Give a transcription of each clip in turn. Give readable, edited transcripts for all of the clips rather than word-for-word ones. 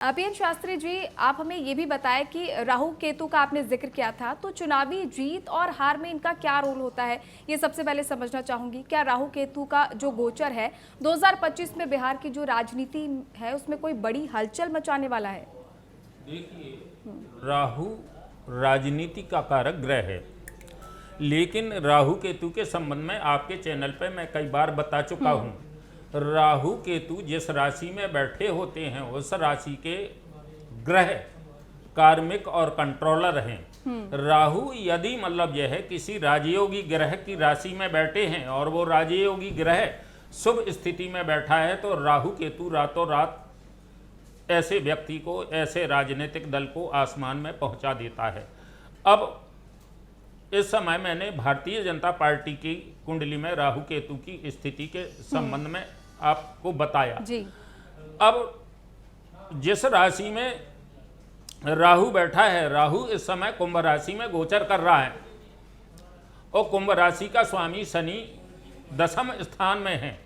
PN Shastri ji, आप हमें ये भी बताएं कि राहु केतु का आपने जिक्र किया था, तो चुनावी जीत और हार में इनका क्या रोल होता है, ये सबसे पहले समझना चाहूंगी। क्या राहु केतु का जो गोचर है 2025 में बिहार की जो राजनीति है उसमें कोई बड़ी हलचल मचाने वाला है? देखिए, राहु राजनीति का कारक ग्रह है, लेकिन राहु केतु के संबंध में आपके चैनल पे मैं कई बार बता चुका हूँ। राहु केतु जिस राशि में बैठे होते हैं उस राशि के ग्रह कार्मिक और कंट्रोलर हैं। राहु यदि मतलब यह है किसी राजयोगी ग्रह की राशि में बैठे हैं और वो राजयोगी ग्रह शुभ स्थिति में बैठा है, तो राहु केतु रातों रात ऐसे व्यक्ति को, ऐसे राजनीतिक दल को आसमान में पहुंचा देता है। अब इस समय मैंने भारतीय जनता पार्टी की कुंडली में राहु केतु की स्थिति के संबंध में आपको बताया जी। अब जिस राशि में राहु बैठा है, राहु इस समय कुंभ राशि में गोचर कर रहा है और कुंभ राशि का स्वामी शनि 10वें स्थान में है,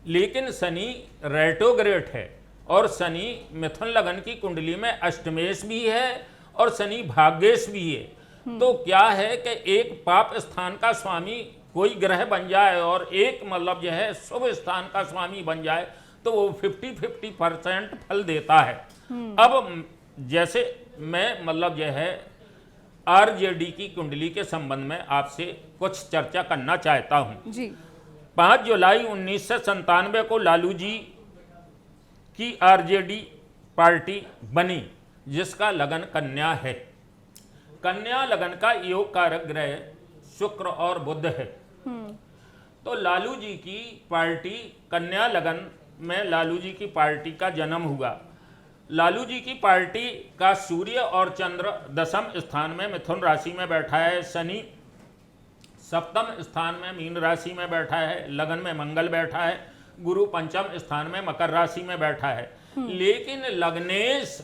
लेकिन शनि रेट्रोग्रेड है और शनि मिथुन लगन की कुंडली में अष्टमेश भी है और शनि भाग्येश भी है। तो क्या है कि एक पाप स्थान का स्वामी कोई ग्रह बन जाए और एक मतलब यह है शुभ स्थान का स्वामी बन जाए तो वो 50-50% फल देता है। अब जैसे मैं मतलब यह है आरजेडी की कुंडली के संबंध में आपसे कुछ चर्चा करना चाहता हूं। जी। 5 जुलाई 1997 को लालू जी की आरजेडी पार्टी बनी, जिसका लगन कन्या है। कन्या लगन का योग कारक ग्रह शुक्र और बुध है। तो लालू जी की पार्टी कन्या लगन में लालू जी की पार्टी का जन्म हुआ। लालू जी की पार्टी का सूर्य और चंद्र 10वें स्थान में मिथुन राशि में बैठा है, शनि 7वें स्थान में मीन राशि में बैठा है, लगन में मंगल बैठा है, गुरु 5वें स्थान में मकर राशि में बैठा है। लेकिन लग्नेश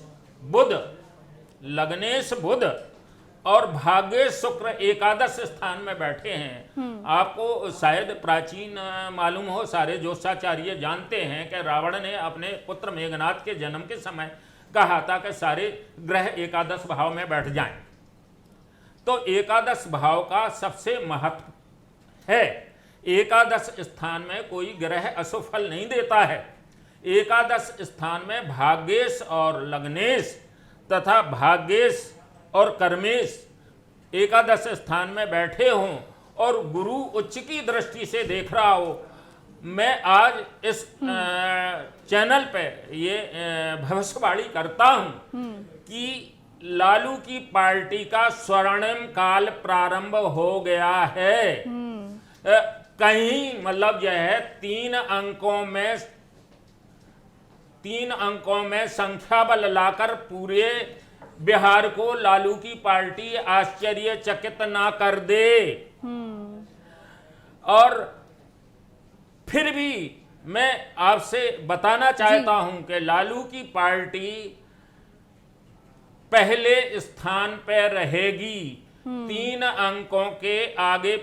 बुध और भाग्य शुक्र एकादश स्थान में बैठे हैं। आपको शायद प्राचीन मालूम हो, सारे ज्योतिषाचार्य जानते हैं कि रावण ने अपने पुत्र मेघनाथ के जन्म के समय कहा था कि सारे ग्रह एकादश भाव में बैठ जाएं। तो एकादश भाव का सबसे महत्व है। एकादश स्थान में कोई ग्रह अशुभ फल नहीं देता है। एकादश स्थान में भाग्येश और लग्नेश तथा भाग्येश और कर्मेश एकादश स्थान में बैठे हों और गुरु उच्च की दृष्टि से देख रहा हो। मैं आज इस चैनल पे ये भविष्यवाणी करता हूं कि लालू की पार्टी का स्वर्णिम काल प्रारंभ हो गया है। कहीं मतलब यह है 3 अंकों में संख्या बल लाकर पूरे बिहार को लालू की पार्टी आश्चर्यचकित ना कर दे। और फिर भी मैं आपसे बताना चाहता हूं कि लालू की पार्टी पहले स्थान पर रहेगी। 3 अंकों के आगे,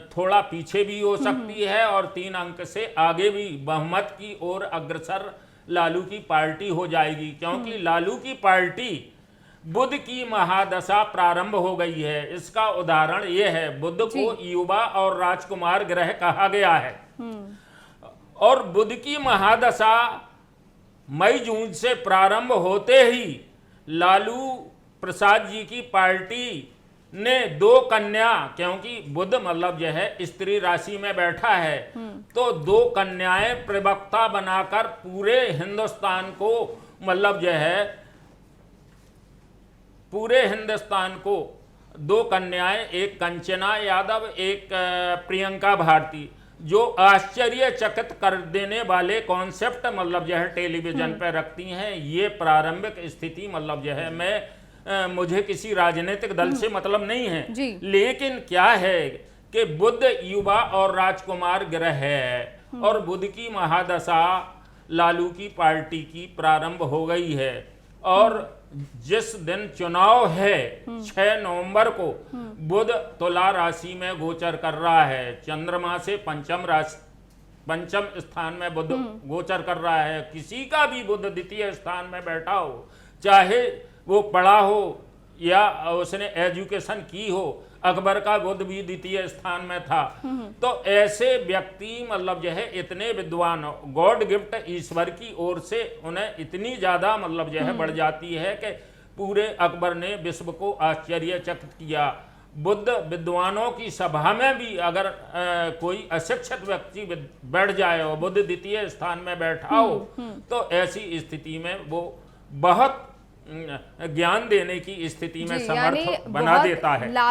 थोड़ा पीछे भी हो सकती है और 3 अंक से आगे भी बहुमत की ओर अग्रसर लालू की पार्टी हो जाएगी, क्योंकि लालू की पार्टी बुध की महादशा प्रारंभ हो गई है। इसका उदाहरण यह है, बुध को युवा और राजकुमार ग्रह कहा गया है और बुध की महादशा मई जून से प्रारंभ होते ही लालू प्रसाद जी की पार्टी ने 2 कन्या, क्योंकि बुध मतलब यह है स्त्री राशि में बैठा है, तो 2 कन्याएं प्रवक्ता बनाकर पूरे हिंदुस्तान को मतलब यह है पूरे हिंदुस्तान को 2 कन्याएं, एक कंचना यादव, एक प्रियंका भारती, जो आश्चर्यचकित कर देने वाले कॉन्सेप्ट मतलब यह टेलीविजन पर रखती हैं। ये प्रारंभिक स्थिति मतलब यह है, मुझे किसी राजनीतिक दल से मतलब नहीं है, लेकिन क्या है कि बुध युवा और राजकुमार ग्रह है और बुध की महादशा लालू की पार्टी की प्रारंभ हो गई है। और जिस दिन चुनाव है 6 नवंबर को बुध तुला राशि में गोचर कर रहा है, चंद्रमा से पंचम राशि पंचम स्थान में बुध गोचर कर रहा है, किसी का भी बुध द्वितीय स्थान में बैठा हो, चाहे वो पढ़ा हो या उसने एजुकेशन की हो, अकबर का बुध भी द्वितीय स्थान में था। तो ऐसे व्यक्ति मतलब जो है इतने विद्वान, गॉड गिफ्ट ईश्वर की ओर से उन्हें इतनी ज्यादा मतलब जो है बढ़ जाती है कि पूरे अकबर ने विश्व को आश्चर्यचकित किया। बुद्ध विद्वानों की सभा में भी अगर कोई अशिक्षित व्यक्ति बैठ जाए और बुद्ध द्वितीय स्थान में बैठा हो तो ऐसी स्थिति में वो बहुत ज्ञान देने की स्थिति में जी, समर्थ यानी बना बहुत देता है। लाभ